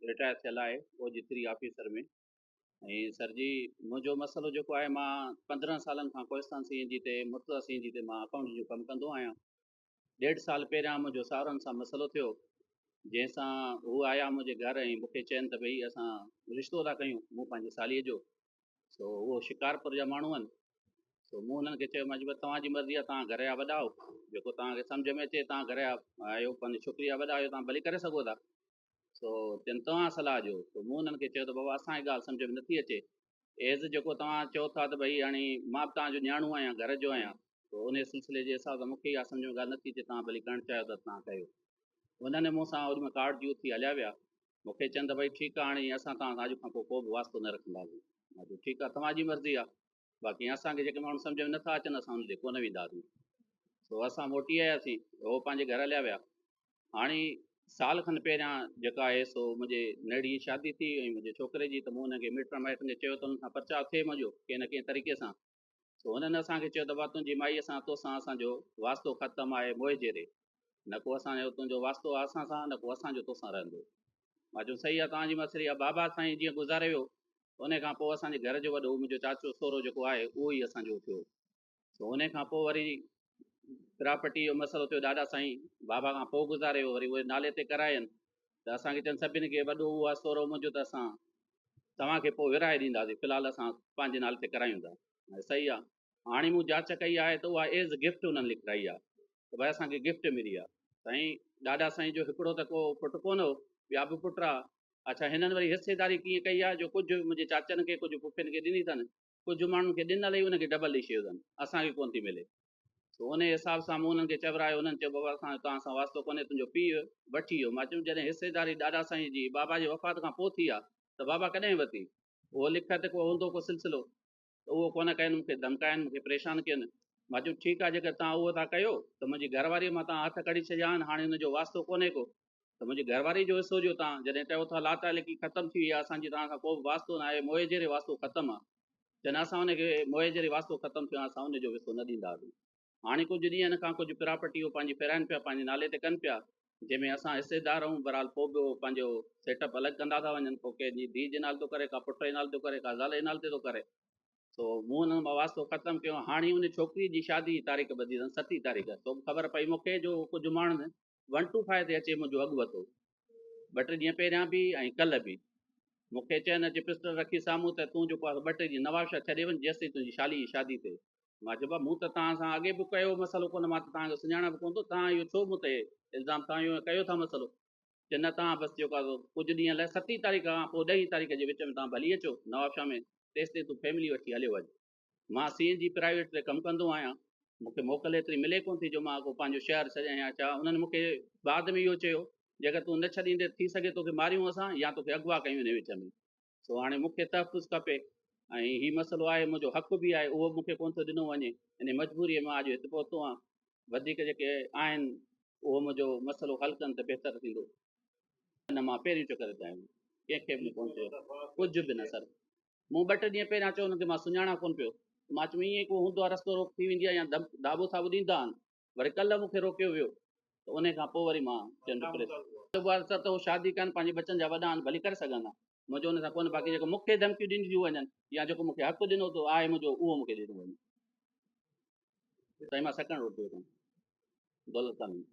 Retire थियल आहे ओजित्री officer में। ऐं सर जी मुंहिंजो मसइलो जेको आहे, मां 15 सालनि खां कोहिस्तान सीअं जी ते मुर्तज़ा सीअं जी ते मां अकाउंट जो कमु कंदो आहियां। 1.5 साल पहिरियां मुंहिंजो साहुरनि सां मसइलो थियो, जंहिंसां हू आया मुंहिंजे घर ऐं मूंखे चइनि त भई असां रिश्तो था कयूं मूं पंहिंजी सालीअ जो। सो उहो शिकारपुर जा माण्हू आहिनि। सो मूं हुननि खे चयो, मां जी तव्हांजी मर्ज़ी आहे, तव्हां घर जा वॾा आहियो, जेको तव्हांखे सम्झ में अचे तव्हां घर जा आहियो, पंहिंजी छोकिरी जा वॾा आहियो, तव्हां भली करे सघो था। सो चइनि तव्हां सलाह ॾियो। त मूं हुननि खे चयो त बाबा असांजी ॻाल्हि सम्झ में नथी अचे, एज़ जेको तव्हां चओ था त भई हाणे मां बि तव्हांजो न्याणो आहियां, घर जो आहियां, त उन सिलसिले जे हिसाब सां मूंखे इहा सम्झ में ॻाल्हि नथी अचे, तव्हां भली करणु चाहियो त तव्हां कयो। उन्हनि मूंसां ओॾी महिल कार्ड जी उथी हलिया विया। मूंखे चवनि त भई ठीकु आहे, हाणे असां तव्हां सां अॼु खां पोइ को बि वास्तो न रखंदासीं। मां चयो ठीकु आहे, तव्हांजी मर्ज़ी आहे, बाक़ी असांखे जेके माण्हू सम्झ में नथा अचनि असां हुन ते कोन वेंदासीं। सो असां मोटी आयासीं, उहो पंहिंजे घर हलिया विया। हाणे साल खनि पहिरियां जेका आहे सो मुंहिंजे नेड़ी शादी थी ऐं मुंहिंजे छोकिरे जी, त मूं हुनखे मिट माइटनि खे चयो त हुन सां प्रचार थिए मुंहिंजो कंहिं न कंहिं तरीक़े सां। सो हुननि असांखे चयो त भाउ तुंहिंजी माईअ सां तोसां असांजो वास्तो ख़तमु आहे मोए जहिड़े, न को असांजो तुंहिंजो वास्तो आहे असां सां, न को असांजो तोसां रहंदो। मां चयो सही आहे, तव्हांजी मसरी आहे। बाबा साईं जीअं गुज़ारे वियो, उन खां पोइ असांजे घर जो वॾो मुंहिंजो चाचो सोरो जेको आहे उहो ई असांजो थियो। सो उन खां पोइ वरी प्रॉपर्टी जो मसइलो थियो, ॾाढा साईं बाबा खां पोइ गुज़ारे वियो, वरी उहे नाले ते करायनि त असांखे चवनि सभिनी खे वॾो उहो आहे सोरो मुंहिंजो, त असां तव्हांखे पोइ विराए ॾींदासीं, फ़िलहालु असां पंहिंजे नाले ते करायूं था। ऐं सही आहे, हाणे मूं जांच कई आहे त उहा एज़ गिफ्ट उन्हनि लिखाई आहे, त भई असांखे गिफ्ट मिली आहे। साईं ॾाढा साईं जो हिकिड़ो त को पुटु कोन हो, ॿिया बि पुट आहे। अच्छा, हिननि वरी हिसेदारी कीअं कई आहे, जो कुझु मुंहिंजे चाचनि खे कुझु फुफियुनि खे ॾिनी अथनि, कुझु माण्हुनि खे ॾिनल ई उनखे डबल ॾेई छॾियो अथनि, असांखे कोन थी मिले। त उन हिसाब सां मूं उन्हनि खे चवरायो। उन्हनि चयो बाबा असां तव्हां सां वास्तो कोन्हे, तुंहिंजो पीउ वठी वियो। मां चयुमि जॾहिं हिसेदारी ॾाढा साईं जी बाबा जे वफ़ात खां पोइ थी आहे, त बाबा कॾहिं वरिती? उहो लिखत को हूंदो को सिलसिलो, त उहो कोन कयनि, मूंखे धमकाइनि, मूंखे परेशान कयनि। मां चयुमि ठीकु आहे, जेकर तव्हां उहो था कयो त मुंहिंजी घरवारीअ मां तव्हां हथ कढी छॾिया आहिनि, हाणे हुनजो वास्तो कोन्हे को, त मुंहिंजी घरवारी जो हिसो जो तव्हां जॾहिं चयो था लाता लिखी ख़तमु थी वई आहे, असांजी तव्हां खां को बि वास्तो न आहे, मोए जहिड़े वास्तो ख़तमु आहे। चवनि असां हुनखे मोए जहिड़े वास्तो ख़तमु थियो आहे, असां हुनजो हिसो न ॾींदासीं। हाणे कुझु ॾींहंनि खां कुझु प्रॉपर्टी पंहिंजी फेराइनि पिया, पंहिंजे नाले ते कनि पिया, जंहिंमें असां हिसेदार आहियूं। बहरहाल पोइ बि पंहिंजो सेटअप अलॻि कंदा था वञनि, पोइ कंहिंजी धीउ जे नाले थो करे, का पुट जे नाले थो करे, का ज़ाल जे नाले ते थो करे। सो मूं हुननि मां वास्तो ख़तमु कयो। हाणे उन छोकिरी जी शादी जी तारीख़ ॿधी अथनि 7 तारीख़। तो ख़बर पई मूंखे जो कुझु माण्हुनि 125 ते अचे मुंहिंजो अघु वरितो, 2-3 ॾींहं पहिरियां बि ऐं कल्ह बि। मूंखे चइनि अची पिस्टल रखी साम्हूं त तूं जेको आहे 2-3 ॾींहं नवाबशाह छॾे वञि जेसि ताईं तुंहिंजी शाली जी शादी थिए। मां चयो भाउ मूं त तव्हां सां अॻे बि कयो मसइलो कोन, मां त तव्हांजो सुञाणा बि कोन थो, तव्हां इहो छो मूं ते इल्ज़ाम, तव्हां इहो कयो था मसइलो? की न तव्हां बसि जेको आहे कुझु ॾींहं लाइ 7 तारीख़ खां पोइ 10 तारीख़ जे विच में तव्हां भली अचो नवाबशाह में, तेसि ताईं तूं फैमिली वठी हलियो वञु। मां CNG प्राइवेट ते कमु कंदो आहियां, मूंखे मोकल एतिरी मिले कोन थी जो मां को पंहिंजो शहर छॾियां या छा। उन्हनि मूंखे बाद में इहो चयो, जेकर तूं न छॾींदे थी सघे तोखे मारियूं असां या तोखे अगवा कयूं इन विच में। सो हाणे मूंखे तहफ़ुज़ खपे, ऐं हीउ मसइलो आहे, मुंहिंजो हक़ बि आहे, उहो मूंखे कोन थो ॾिनो वञे। इन मजबूरीअ मां अॼु हिते पहुतो आहियां। वधीक जेके आहिनि उहो मुंहिंजो मसइलो हल कनि त बहितर थींदो। न मां पहिरीं चकर ते आहियां, कंहिंखे बि कोन चयो कुझु बि न सर। मूं 2-3 ॾींहं पहिरियां चयो हुनखे, मां सुञाणा कोन पियो। मां चयो ईअं को हूंदो आहे, रस्तो रोक थी वेंदी आहे या दाबो साबो ॾींदा आहिनि। वरी कल्ह मूंखे रोकियो वियो, त उन खां पोइ वरी मां चवंदुसि त उहो शादी कनि, पंहिंजे बचनि जा वॾा आहिनि, भली करे सघंदा, मुंहिंजो हुन सां कोन। बाक़ी जेको मूंखे धमकियूं ॾिनियूं वञनि या जेको मूंखे हक़ु ॾिनो थो आहे मुंहिंजो, उहो मूंखे ॾिनो वञे। साईं मां 2nd रोड ते वेठो आहियां, दौलत कालोनी।